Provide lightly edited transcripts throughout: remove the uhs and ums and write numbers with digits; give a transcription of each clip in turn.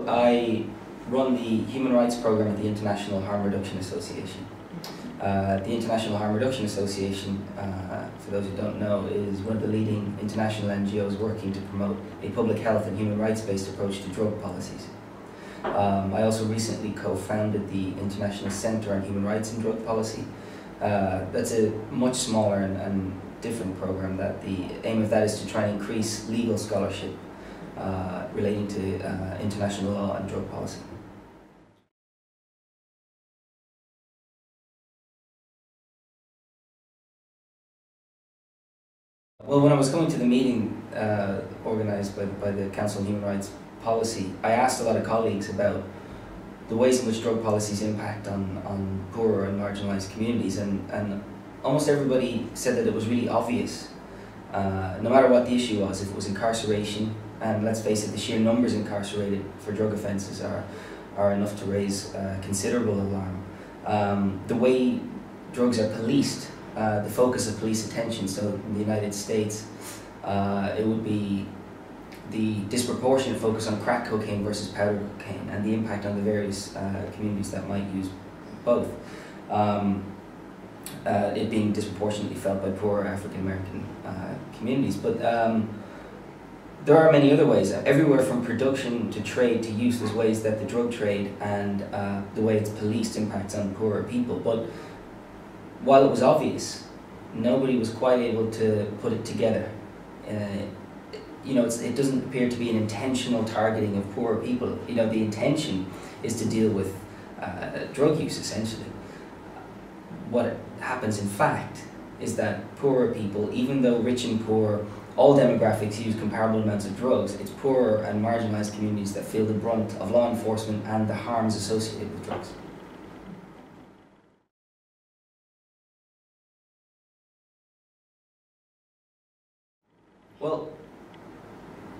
I run the Human Rights Program at the International Harm Reduction Association. The International Harm Reduction Association, for those who don't know, is one of the leading international NGOs working to promote a public health and human rights-based approach to drug policies. I also recently co-founded the International Centre on Human Rights and Drug Policy. That's a much smaller and different program. That the aim of that is to try and increase legal scholarship relating to international law and drug policy. Well, when I was going to the meeting organised by the Council on Human Rights Policy, I asked a lot of colleagues about the ways in which drug policies impact on poorer and marginalised communities, and almost everybody said that it was really obvious, no matter what the issue was. If it was incarceration, and let's face it, the sheer numbers incarcerated for drug offences are enough to raise considerable alarm. The way drugs are policed, the focus of police attention, so in the United States, it would be the disproportionate focus on crack cocaine versus powder cocaine and the impact on the various communities that might use both. It being disproportionately felt by poorer African American communities. But there are many other ways. Everywhere from production to trade to use, there's ways that the drug trade and the way it's policed impacts on poorer people. But while it was obvious, nobody was quite able to put it together. It doesn't appear to be an intentional targeting of poorer people. The intention is to deal with drug use, essentially. What happens, in fact, is that poorer people, even though rich and poor, all demographics use comparable amounts of drugs, it's poorer and marginalised communities that feel the brunt of law enforcement and the harms associated with drugs. Well,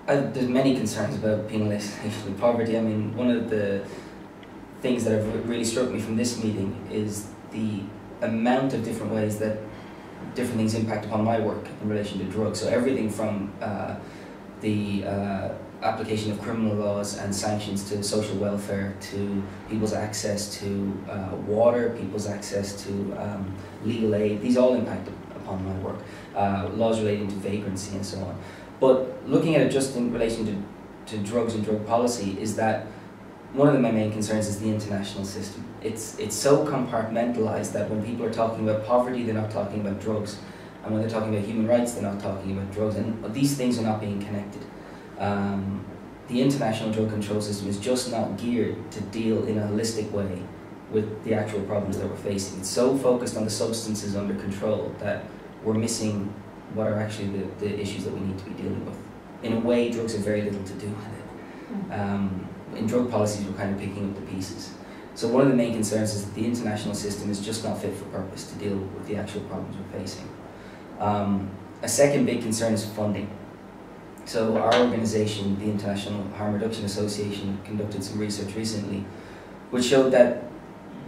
there's many concerns about penalisation of poverty. I mean, one of the things that have really struck me from this meeting is the amount of different ways that different things impact upon my work in relation to drugs. So everything from the application of criminal laws and sanctions to social welfare, to people's access to water, people's access to legal aid. These all impact upon my work. Laws relating to vagrancy and so on. But looking at it just in relation to drugs and drug policy, is that one of my main concerns is the international system. It's so compartmentalized that when people are talking about poverty, they're not talking about drugs. And when they're talking about human rights, they're not talking about drugs. And these things are not being connected. The international drug control system is just not geared to deal in a holistic way with the actual problems that we're facing. It's so focused on the substances under control that we're missing what are actually the issues that we need to be dealing with. In a way, drugs have very little to do with it. In drug policies, we're kind of picking up the pieces. So one of the main concerns is that the international system is just not fit for purpose to deal with the actual problems we're facing. A second big concern is funding. So our organisation, the International Harm Reduction Association, conducted some research recently which showed that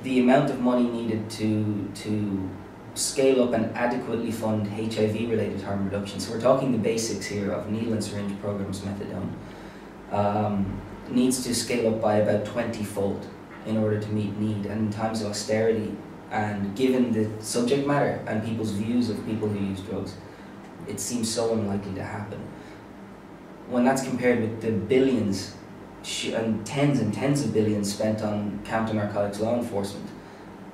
the amount of money needed to scale up and adequately fund HIV-related harm reduction, so we're talking the basics here of needle and syringe programs, methadone, needs to scale up by about 20-fold in order to meet need. And in times of austerity, and given the subject matter and people's views of people who use drugs, it seems so unlikely to happen. When that's compared with the billions and tens of billions spent on counter-narcotics law enforcement,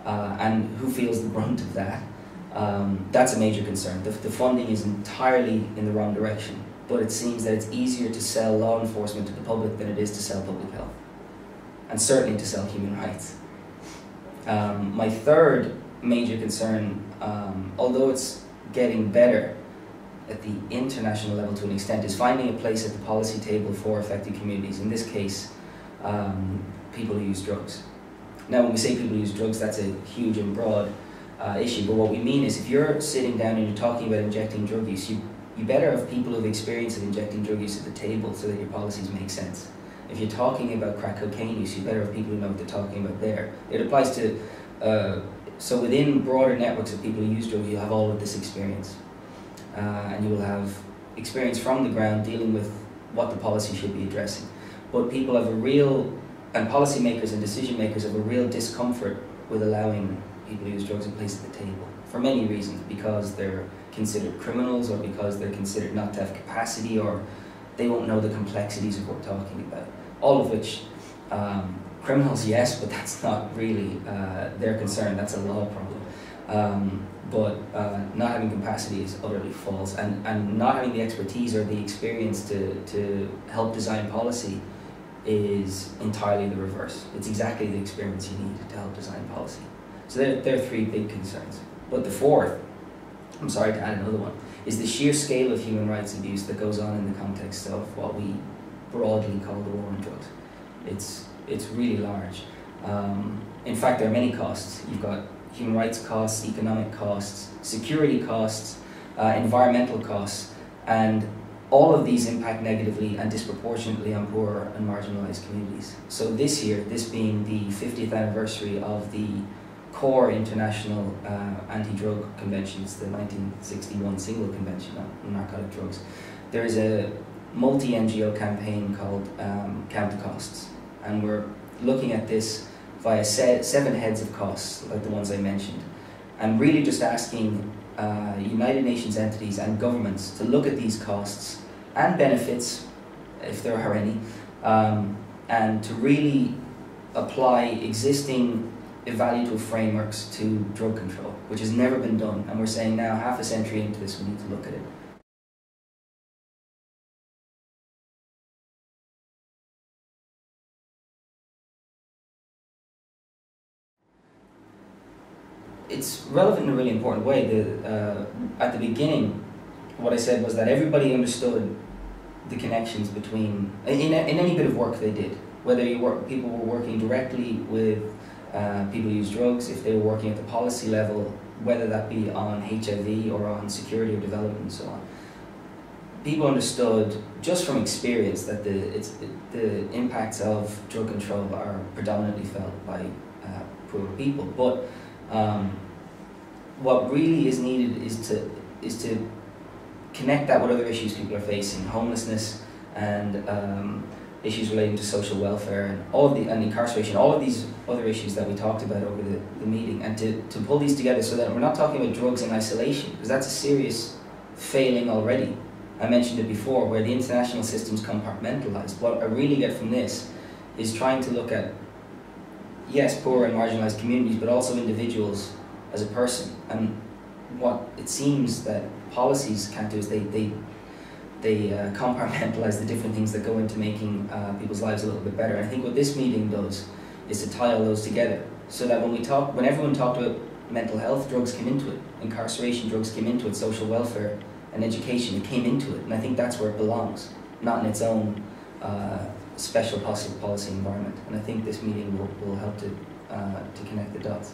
and who feels the brunt of that, that's a major concern. The funding is entirely in the wrong direction, but it seems that it's easier to sell law enforcement to the public than it is to sell public health, and certainly to sell human rights. My third major concern, although it's getting better at the international level to an extent, is finding a place at the policy table for affected communities, in this case, people who use drugs. Now, when we say people who use drugs, that's a huge and broad issue, but what we mean is if you're sitting down and you're talking about injecting drug use, you better have people who have experience of injecting drug use at the table so that your policies make sense. If you're talking about crack cocaine use, you better have people who know what they're talking about there. It applies to, so within broader networks of people who use drugs, you'll have all of this experience. And you will have experience from the ground dealing with what the policy should be addressing. but people have a real, and policymakers and decision makers have a real discomfort with allowing people who use drugs a place at the table for many reasons, because they're considered criminals, or because they're considered not to have capacity, or they won't know the complexities of what we're talking about. All of which, criminals, yes, but that's not really their concern. That's a law problem. But not having capacity is utterly false, and not having the expertise or the experience to help design policy is entirely the reverse. It's exactly the experience you need to help design policy. So there are three big concerns. But the fourth, I'm sorry to add another one, is the sheer scale of human rights abuse that goes on in the context of what we broadly call the war on drugs. It's really large. In fact, there are many costs. You've got human rights costs, economic costs, security costs, environmental costs, and all of these impact negatively and disproportionately on poor and marginalised communities. So this year, this being the 50th anniversary of the core international anti-drug conventions, the 1961 single convention on narcotic drugs, there is a multi-NGO campaign called Count the Costs, and we're looking at this via 7 heads of costs, like the ones I mentioned, and really just asking United Nations entities and governments to look at these costs and benefits, if there are any, and to really apply existing evaluative frameworks to drug control, which has never been done, and we're saying now, half a century into this, we need to look at it. It's relevant in a really important way. At the beginning, what I said was that everybody understood the connections between, in any bit of work they did, whether people were working directly with people who use drugs, if they were working at the policy level, whether that be on HIV or on security or development and so on. People understood just from experience that the impacts of drug control are predominantly felt by poor people. But what really is needed is to connect that with other issues people are facing, homelessness and issues relating to social welfare and and incarceration, all of these other issues that we talked about over the meeting, and to pull these together so that we're not talking about drugs in isolation, because that's a serious failing already. I mentioned it before, where the international system's compartmentalized. What I really get from this is trying to look at, yes, poor and marginalized communities, but also individuals as a person. And what it seems that policies can't do is they compartmentalize the different things that go into making people's lives a little bit better. And I think what this meeting does is to tie all those together, so that when everyone talked about mental health, drugs came into it. Incarceration, drugs came into it. Social welfare and education, it came into it. And I think that's where it belongs, not in its own special policy environment. And I think this meeting will help to connect the dots.